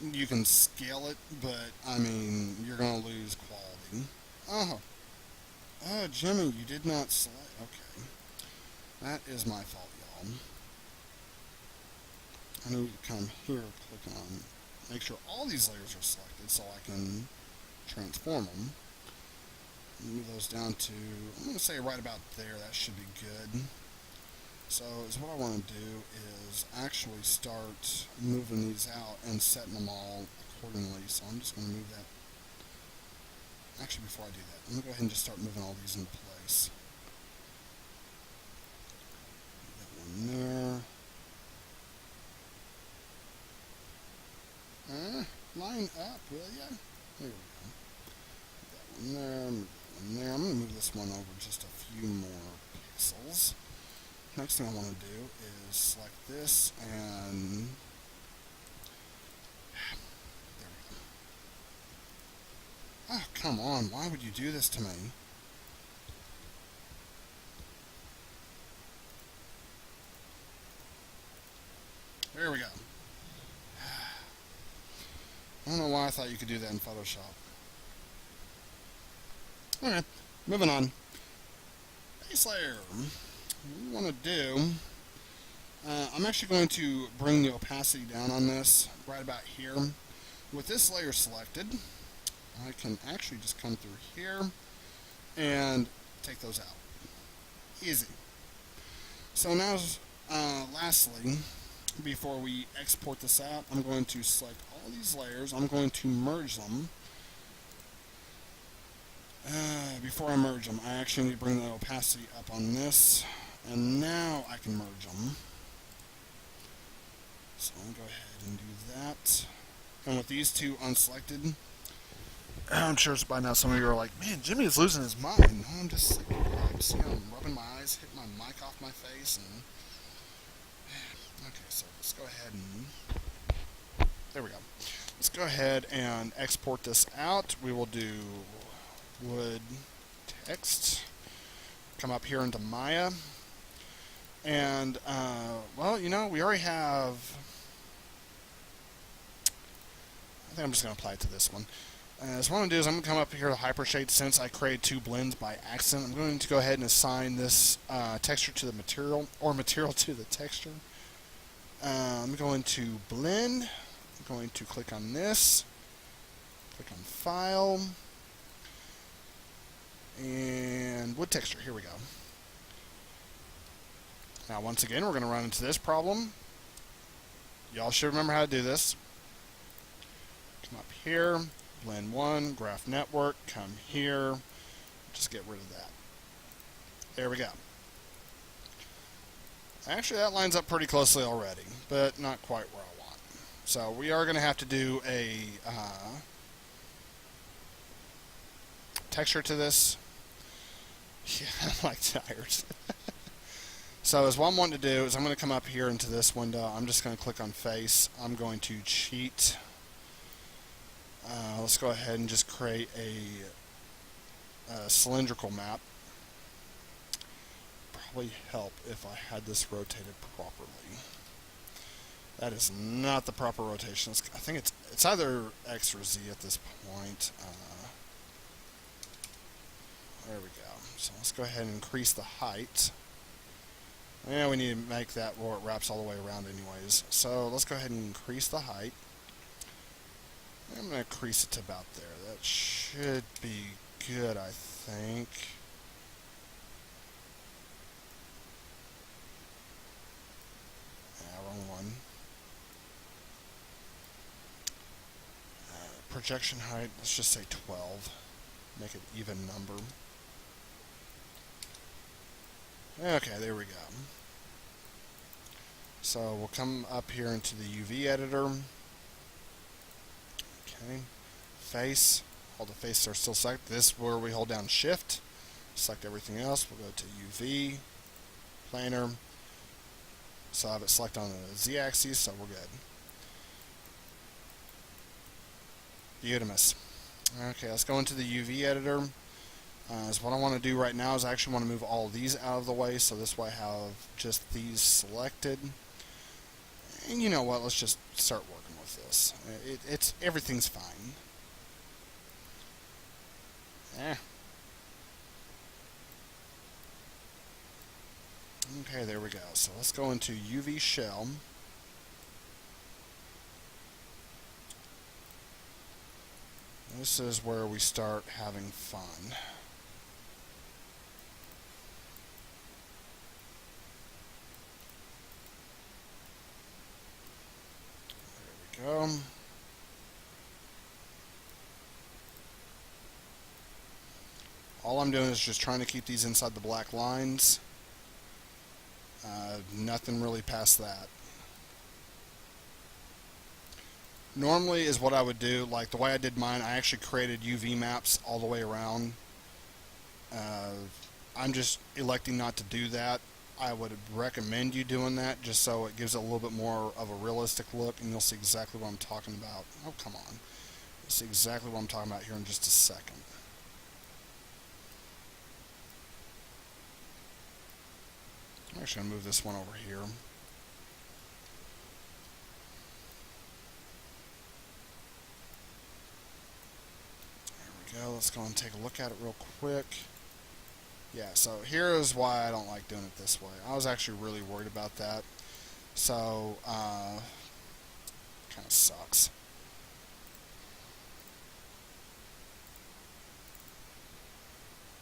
You can scale it, but I mean, you're going to lose quality. Oh, Oh, Jimmy, you did not select. Okay. That is my fault, y'all. I need to come here, click on, make sure all these layers are selected so I can transform them. Move those down to, I'm going to say right about there. That should be good. So is what I want to do is actually start moving these out and setting them all accordingly. So I'm just going to move that. Actually, before I do that, I'm going to go ahead and just start moving all these into place. That one there. Line up, will ya? There we go. That one there, move that one there. I'm going to move this one over just a few more pixels. Next thing I want to do is select this and there we go. Oh, come on. Why would you do this to me? There we go. I don't know why I thought you could do that in Photoshop. Okay, moving on. Base layer. What we want to do, I'm actually going to bring the opacity down on this right about here. With this layer selected, I can actually just come through here and take those out. Easy. So now, lastly, before we export this out, I'm going to select all these layers. I'm going to merge them. Before I merge them, I actually need to bring the opacity up on this. And now I can merge them. So I'm going to go ahead and do that. And with these two unselected, I'm sure by now some of you are like, man, Jimmy is losing his mind. I'm just I'm rubbing my eyes, hitting my mic off my face, and okay, so let's go ahead and there we go. Let's go ahead and export this out. We will do wood text. Come up here into Maya. And, well, you know, we already have, I think I'm just going to apply it to this one. So what I'm going to do is I'm going to come up here to Hypershade. Since I created two blends by accident, I'm going to go ahead and assign this texture to the material, or material to the texture. I'm going to blend. I'm going to click on this, click on File, and wood texture. Here we go. Now, once again, we're going to run into this problem. Y'all should remember how to do this. Come up here, blend one, graph network, come here, just get rid of that. There we go. Actually, that lines up pretty closely already, but not quite where I want. So we are going to have to do a texture to this. Yeah, I'm like tired. So as what I'm wanting to do is I'm going to come up here into this window. I'm just going to click on face. I'm going to cheat. Let's go ahead and just create a cylindrical map. Probably help if I had this rotated properly. That is not the proper rotation. I think it's either X or Z at this point. There we go. So let's go ahead and increase the height. And we need to make that where it wraps all the way around anyways. So let's go ahead and increase the height. I'm going to increase it to about there. That should be good, I think. Wrong one. Projection height, let's just say 12. Make it even number. Okay, there we go. So we'll come up here into the UV editor. Okay. Face. All the faces are still selected. This is where we hold down Shift. Select everything else. We'll go to UV. Planar. So I have it select on the Z-axis, so we're good. Beautimous. Okay, let's go into the UV editor. So what I want to do right now is I actually want to move all of these out of the way, so this way I have just these selected. And you know what? Let's just start working with this. Everything's fine. Okay, there we go. So let's go into UV shell. This is where we start having fun. There we go. All I'm doing is just trying to keep these inside the black lines. Nothing really past that. Normally is what I would do, like the way I did mine, I actually created UV maps all the way around. I'm just electing not to do that. I would recommend you doing that just so it gives it a little bit more of a realistic look, and you'll see exactly what I'm talking about. Oh, come on. You'll see exactly what I'm talking about here in just a second. I'm actually going to move this one over here. There we go. Let's go and take a look at it real quick. Yeah, so here is why I don't like doing it this way. I was actually really worried about that. So, kind of sucks.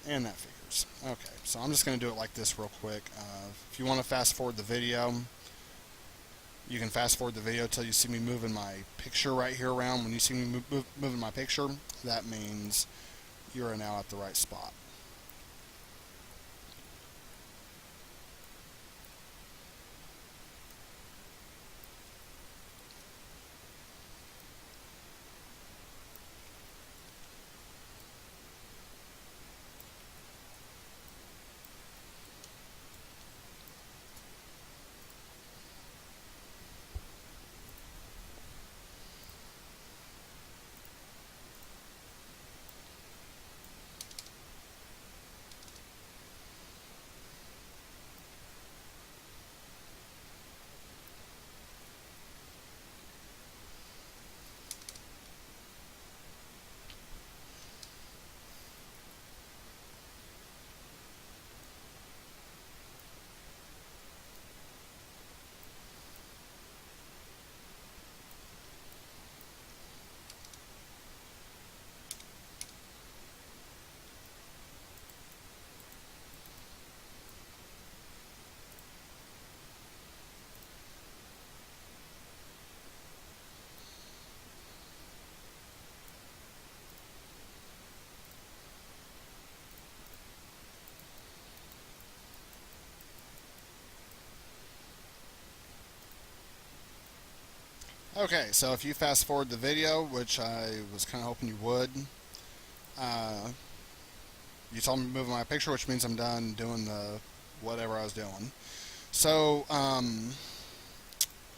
And that figures. Okay, so I'm just going to do it like this real quick. If you want to fast forward the video, you can fast forward the video until you see me moving my picture right here around. When you see me moving my picture, that means you're now at the right spot. Okay, so if you fast forward the video, which I was kind of hoping you would, you saw me moving my picture, which means I'm done doing the whatever I was doing. So, so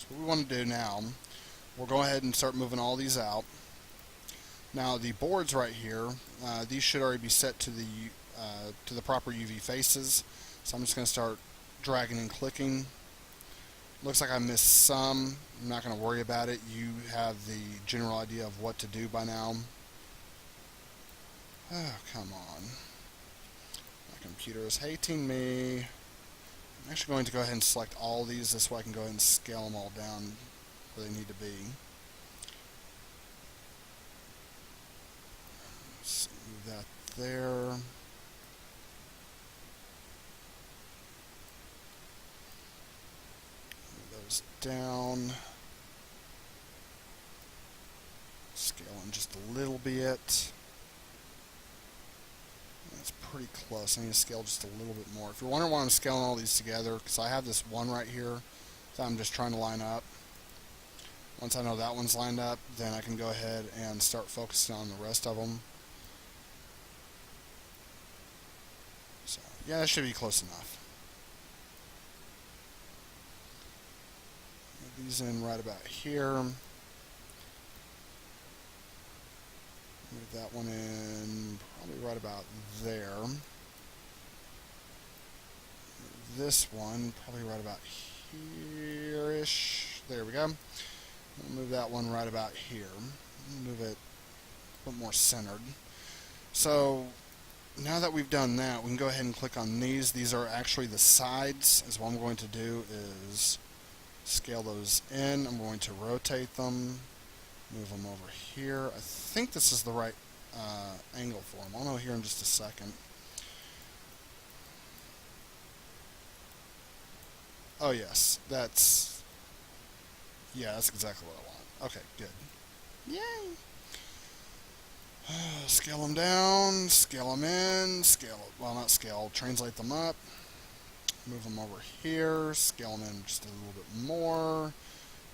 what we want to do now, we'll go ahead and start moving all these out. Now the boards right here, these should already be set to the proper UV faces. So I'm just going to start dragging and clicking. Looks like I missed some. I'm not going to worry about it. You have the general idea of what to do by now. Oh, come on. My computer is hating me. I'm actually going to go ahead and select all these. This way I can go ahead and scale them all down where they need to be. Let's move that there. Down, scaling just a little bit. That's pretty close. I need to scale just a little bit more. If you're wondering why I'm scaling all these together, because I have this one right here that I'm just trying to line up. Once I know that one's lined up, then I can go ahead and start focusing on the rest of them. So yeah, that should be close enough. These in right about here. Move that one in probably right about there. Move this one probably right about here-ish. There we go. We'll move that one right about here. Move it a bit more centered. So now that we've done that, we can go ahead and click on these. These are actually the sides. Is what I'm going to do is scale those in. I'm going to rotate them, move them over here. I think this is the right angle for them. I'll know here in just a second. Oh yes, that's exactly what I want. Okay, good. Yay! Scale them down, scale them in, well, not scale, translate them up, move them over here, scale them in just a little bit more,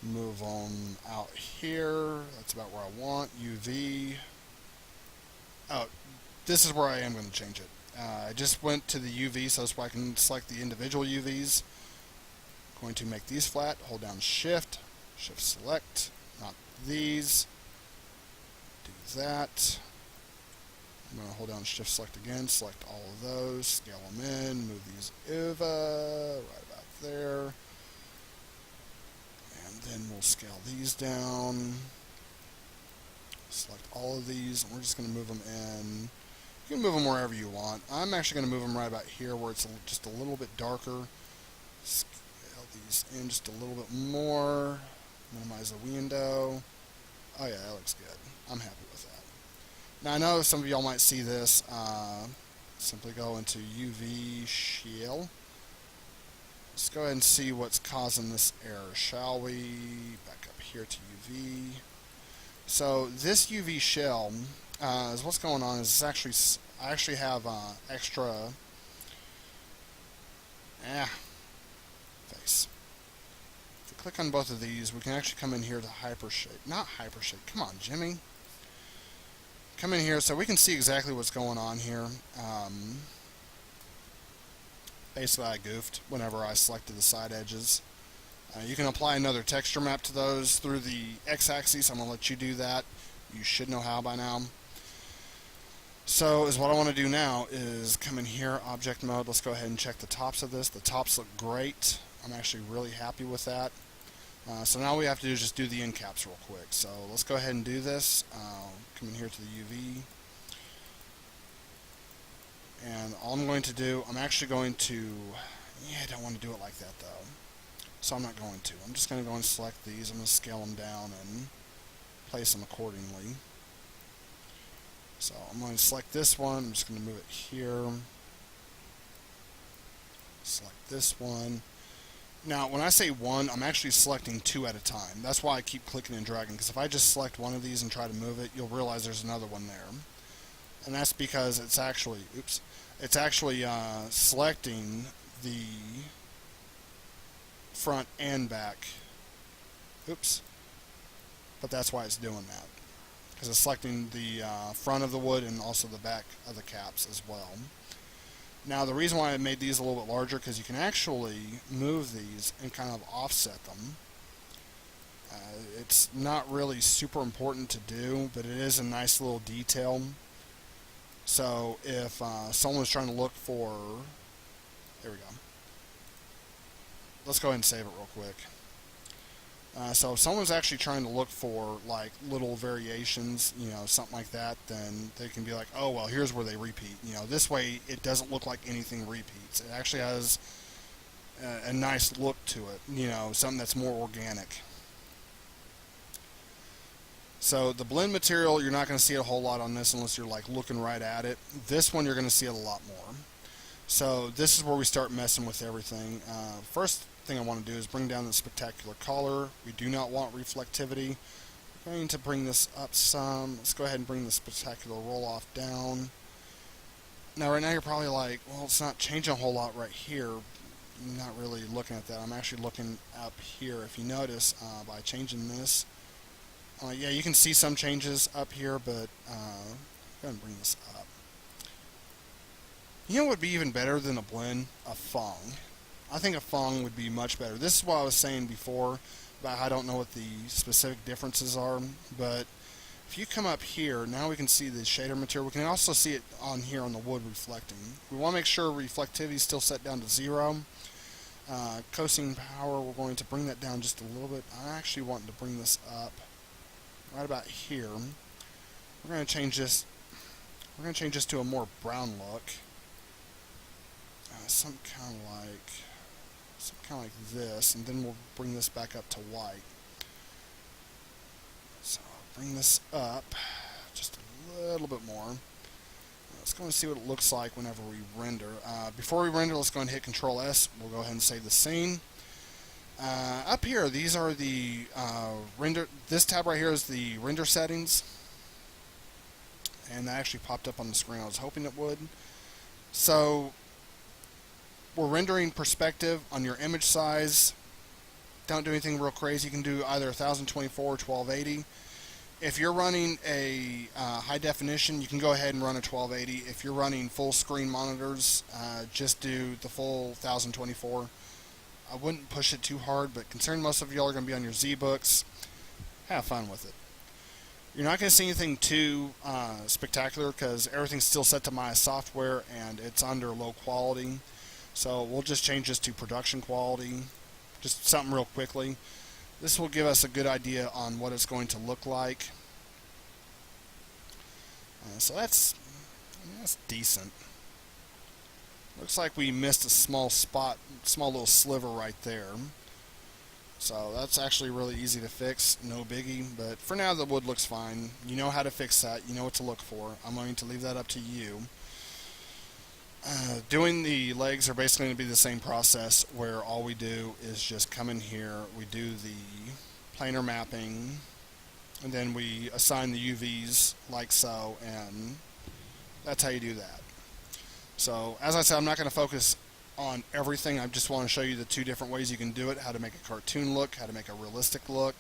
move them out here, that's about where I want, UV. Oh, this is where I am going to change it. I just went to the UV, so that's why I can select the individual UVs. Going to make these flat, hold down Shift select, not these, do that. I'm going to hold down Shift select again, select all of those, scale them in, move these over, right about there. And then we'll scale these down, select all of these, and we're just going to move them in. You can move them wherever you want. I'm actually going to move them right about here where it's just a little bit darker. Scale these in just a little bit more, minimize the window. Oh yeah, that looks good. I'm happy with that. Now I know some of y'all might see this. Simply go into UV shell. Let's go ahead and see what's causing this error, shall we? Back up here to UV. So this UV shell is what's going on. Is actually I actually have extra face. If we click on both of these, we can actually come in here to hypershape. Not hypershape. Come on, Jimmy. Come in here so we can see exactly what's going on here. Basically, I goofed whenever I selected the side edges. You can apply another texture map to those through the x-axis. I'm going to let you do that. You should know how by now. So is what I want to do now is come in here, object mode. Let's go ahead and check the tops of this. The tops look great. I'm actually really happy with that. So now we have to do is just do the end caps real quick. So let's go ahead and do this. Come in here to the UV. And all I'm going to do, I'm actually going to, I don't want to do it like that though. So I'm not going to. I'm just going to go and select these. I'm going to scale them down and place them accordingly. So I'm going to select this one. I'm just going to move it here. Select this one. Now, when I say one, I'm actually selecting two at a time. That's why I keep clicking and dragging, because if I just select one of these and try to move it, you'll realize there's another one there. And that's because it's actually, selecting the front and back. But that's why it's doing that, because it's selecting the front of the wood and also the back of the caps as well. Now the reason why I made these a little bit larger, because you can actually move these and kind of offset them. It's not really super important to do, but it is a nice little detail. So if someone's trying to look for, there we go. Let's go ahead and save it real quick. So if someone's actually trying to look for like little variations, something like that, then they can be like, oh, well, here's where they repeat. This way it doesn't look like anything repeats. It actually has a nice look to it, something that's more organic. So the blend material, you're not going to see a whole lot on this unless you're like looking right at it. This one you're going to see it a lot more. So this is where we start messing with everything. First thing I want to do is bring down the spectacular color. We do not want reflectivity. We're going to bring this up some. Let's go ahead and bring the spectacular roll-off down. Now right now you're probably like, well, it's not changing a whole lot right here. I'm not really looking at that. I'm actually looking up here. If you notice, by changing this, yeah, you can see some changes up here, but go ahead and bring this up. You know what would be even better than a blend? A Phong. I think a Phong would be much better. This is what I was saying before about how I don't know what the specific differences are, but if you come up here, now we can see the shader material. We can also see it on here on the wood reflecting. We want to make sure reflectivity is still set down to 0. Coasting power, we're going to bring that down just a little bit. I actually want to bring this up right about here. We're going to change this We're going to change this to a more brown look. Some kind of like this, and then we'll bring this back up to white. So I'll bring this up just a little bit more. Let's go and see what it looks like whenever we render. Before we render, let's go and hit Control S. We'll go ahead and save the scene. Up here, these are the render. This tab right here is the render settings, and that actually popped up on the screen. I was hoping it would. So we're rendering perspective on your image size. Don't do anything real crazy. You can do either 1024 or 1280. If you're running a high definition, you can go ahead and run a 1280. If you're running full screen monitors, just do the full 1024. I wouldn't push it too hard, but considering most of y'all are going to be on your ZBooks, have fun with it. You're not going to see anything too spectacular because everything's still set to Maya software and it's under low quality. So we'll just change this to production quality, just something real quickly. This will give us a good idea on what it's going to look like. So that's decent. Looks like we missed a small spot, small little sliver right there. So that's actually really easy to fix, no biggie. But for now, the wood looks fine. You know how to fix that. You know what to look for. I'm going to leave that up to you. Doing the legs are basically going to be the same process, where all we do is just come in here, we do the planar mapping, and then we assign the UVs like so, and that's how you do that. So, as I said, I'm not going to focus on everything. I just want to show you the two different ways you can do it, how to make a cartoon look, how to make a realistic look.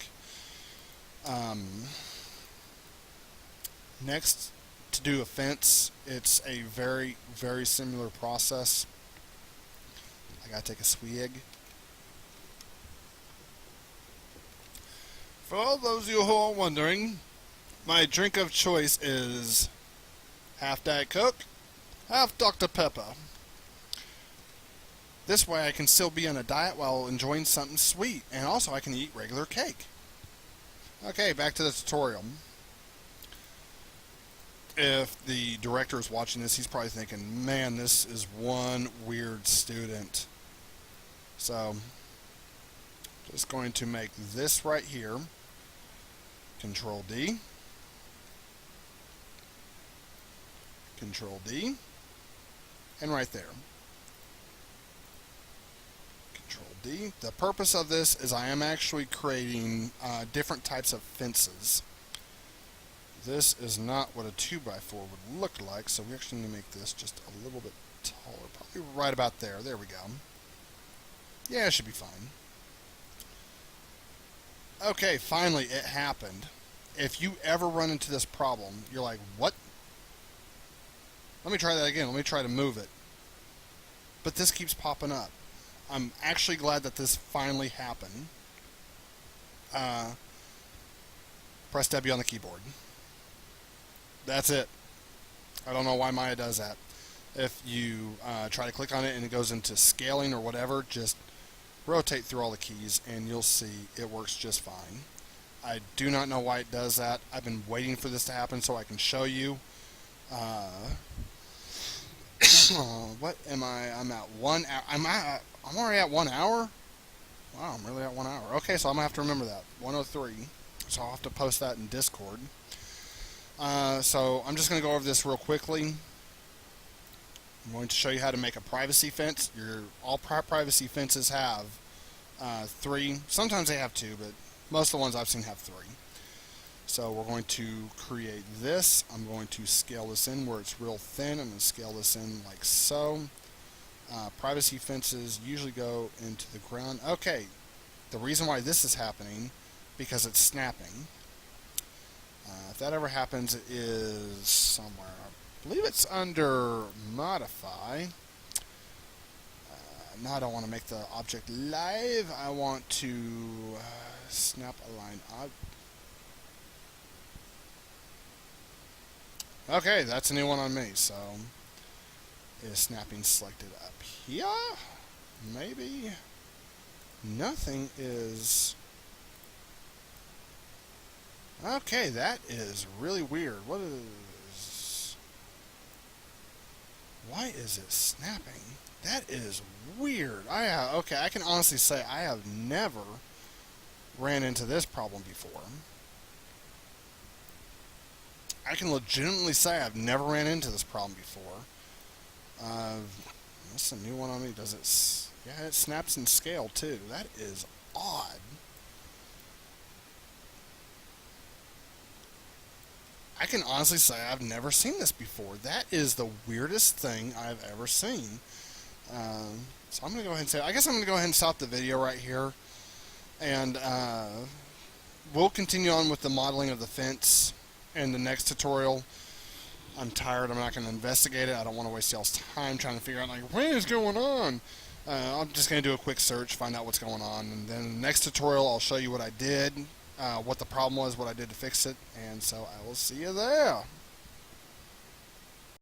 Next, to do a fence, it's a very, very similar process. I gotta take a swig. For all those of you who are wondering, my drink of choice is half Diet Coke, half Dr. Pepper. This way I can still be on a diet while enjoying something sweet, and also I can eat regular cake. Okay, back to the tutorial. If the director is watching this, he's probably thinking, man, this is one weird student. So, just going to make this right here. Control D. Control D. And right there. Control D. The purpose of this is I am actually creating different types of fences. This is not what a 2x4 would look like, so we actually need to make this just a little bit taller. Probably right about there. There we go. Yeah, it should be fine. Okay, finally it happened. If you ever run into this problem, you're like, what? Let me try that again. Let me try to move it. But this keeps popping up. I'm actually glad that this finally happened. Press W on the keyboard. That's it. I don't know why Maya does that. If you try to click on it and it goes into scaling or whatever, just rotate through all the keys and you'll see it works just fine. I do not know why it does that. I've been waiting for this to happen so I can show you. What am I? I'm at 1 hour. I'm already at 1 hour? Wow, I'm really at 1 hour. Okay, so I'm going to have to remember that. 103. So I'll have to post that in Discord. So I'm just going to go over this real quickly. I'm going to show you how to make a privacy fence. All privacy fences have 3. Sometimes they have 2, but most of the ones I've seen have 3. So we're going to create this. I'm going to scale this in where it's real thin. I'm going to scale this in like so. Privacy fences usually go into the ground. Okay, the reason why this is happening, because it's snapping. If that ever happens, it is somewhere. I believe it's under Modify. Now I don't want to make the object live. I want to snap align object. Okay, that's a new one on me. So, is snapping selected up here? Maybe. Nothing is. Okay, that is really weird. What is... Why is it snapping? That is weird. Okay, I can honestly say I have never ran into this problem before. I can legitimately say I've never ran into this problem before. That's a new one on me. Does it? Yeah, it snaps in scale too. That is odd. I can honestly say I've never seen this before. That is the weirdest thing I've ever seen. So I'm going to go ahead and say, I guess I'm going to go ahead and stop the video right here. And we'll continue on with the modeling of the fence in the next tutorial. I'm tired. I'm not going to investigate it. I don't want to waste y'all's time trying to figure out, like, what is going on? I'm just going to do a quick search, find out what's going on. And then in the next tutorial, I'll show you what I did, what the problem was, what I did to fix it. And so I will see you there.